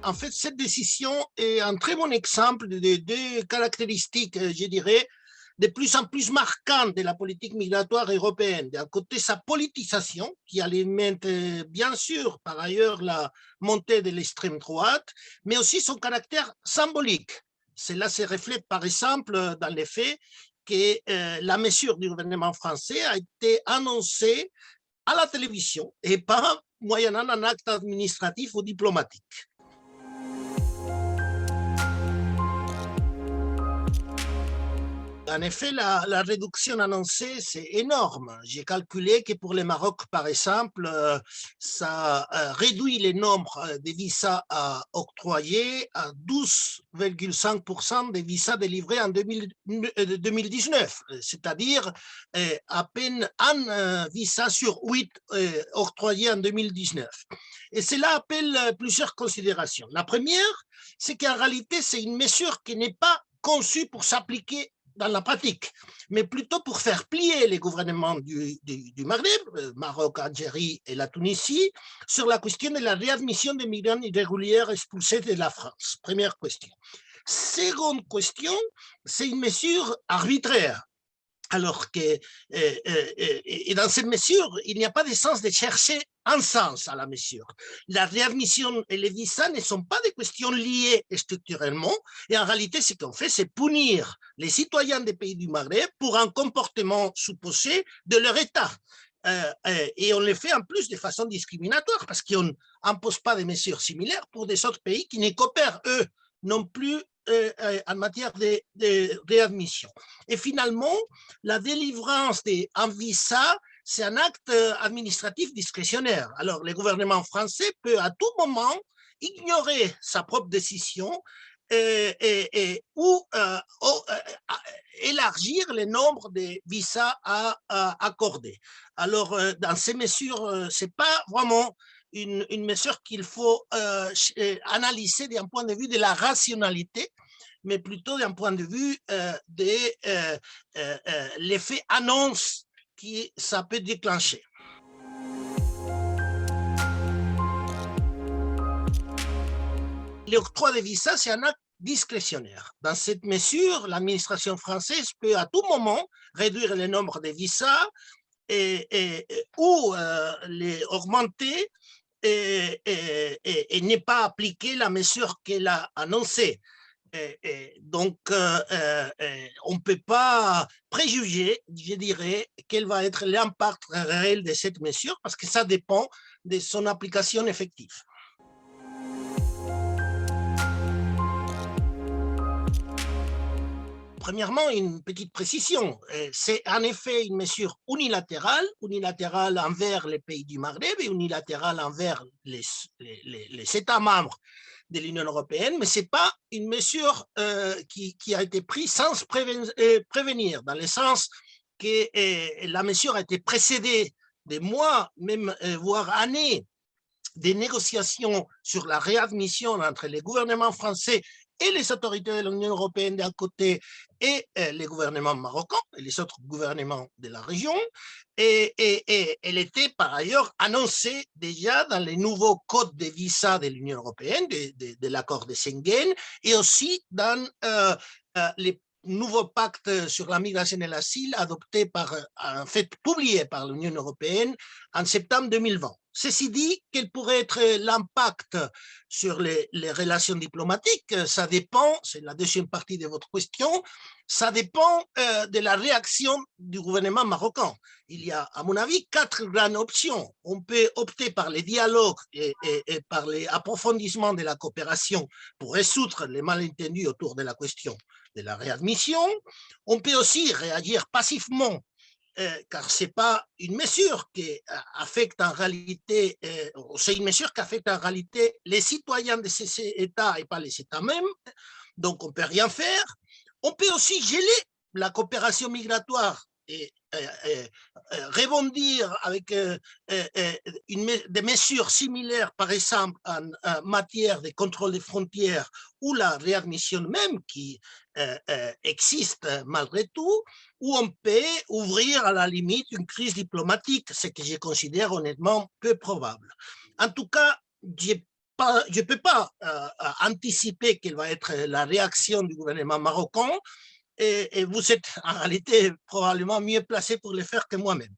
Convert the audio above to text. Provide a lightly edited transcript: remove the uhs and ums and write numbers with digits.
en fait, cette décision est un très bon exemple de deux caractéristiques, je dirais, de plus en plus marquantes de la politique migratoire européenne. D'un côté, sa politisation, qui alimente bien sûr par ailleurs la montée de l'extrême droite, mais aussi son caractère symbolique. Cela se reflète par exemple dans le fait que la mesure du gouvernement français a été annoncée à la télévision et pas moyennant un acte administratif ou diplomatique. En effet, la réduction annoncée, c'est énorme. J'ai calculé que pour le Maroc, par exemple, ça réduit le nombre de visas octroyés à 12,5% des visas délivrés en 2019, c'est-à-dire à peine un visa sur 8 octroyés en 2019. Et cela appelle plusieurs considérations. La première, c'est qu'en réalité, c'est une mesure qui n'est pas conçue pour s'appliquer dans la pratique, mais plutôt pour faire plier les gouvernements du Maghreb, Maroc, Algérie et la Tunisie, sur la question de la réadmission des migrants irréguliers expulsés de la France. Première question. Seconde question, c'est une mesure arbitraire. Alors que et dans cette mesure, il n'y a pas de sens de chercher un sens à la mesure. La réadmission et les visas ne sont pas des questions liées structurellement, et en réalité, ce qu'on fait, c'est punir les citoyens des pays du Maghreb pour un comportement supposé de leur État. Et on le fait en plus de façon discriminatoire, parce qu'on n'impose pas des mesures similaires pour des autres pays qui ne coopèrent, eux, non plus en matière de réadmission. Et finalement, la délivrance d'un visa, c'est un acte administratif discrétionnaire. Alors, le gouvernement français peut à tout moment ignorer sa propre décision ou élargir le nombre de visas à accorder. Alors, dans ces mesures, ce n'est pas vraiment une mesure qu'il faut analyser d'un point de vue de la rationalité, mais plutôt d'un point de vue de l'effet annonce que ça peut déclencher. L'octroi de visas, c'est un acte discrétionnaire. Dans cette mesure, l'administration française peut à tout moment réduire le nombre de visas ou les augmenter et ne pas appliquer la mesure qu'elle a annoncée. Donc, on ne peut pas préjuger, je dirais, quel va être l'impact réel de cette mesure, parce que ça dépend de son application effective. Premièrement, une petite précision, c'est en effet une mesure unilatérale envers les pays du Maghreb et unilatérale envers les États membres de l'Union européenne, mais ce n'est pas une mesure qui a été prise sans prévenir, dans le sens que la mesure a été précédée de mois, même voire années, des négociations sur la réadmission entre les gouvernements français et les autorités de l'Union européenne d'un côté et les gouvernements marocains et les autres gouvernements de la région. Et elle était par ailleurs annoncée déjà dans les nouveaux codes de visa de l'Union européenne, de l'accord de Schengen, et aussi dans les nouveaux pactes sur la migration et l'asile adoptés en fait, publiés par l'Union européenne en septembre 2020. Ceci dit, quel pourrait être l'impact sur les relations diplomatiques? Ça dépend, c'est la deuxième partie de votre question, ça dépend de la réaction du gouvernement marocain. Il y a, à mon avis, 4 grandes options. On peut opter par les dialogues et par l'approfondissement de la coopération pour résoudre les malentendus autour de la question de la réadmission. On peut aussi réagir passivement, car ce n'est pas une mesure qui affecte en réalité, c'est une mesure qui affecte en réalité les citoyens de ces États et pas les États mêmes, donc on ne peut rien faire. On peut aussi geler la coopération migratoire et rebondir avec des mesures similaires, par exemple en matière de contrôle des frontières ou la réadmission même qui existe malgré tout, ou on peut ouvrir à la limite une crise diplomatique, ce que je considère honnêtement peu probable. En tout cas, j'ai je peux pas anticiper quelle va être la réaction du gouvernement marocain et vous êtes en réalité probablement mieux placé pour le faire que moi-même.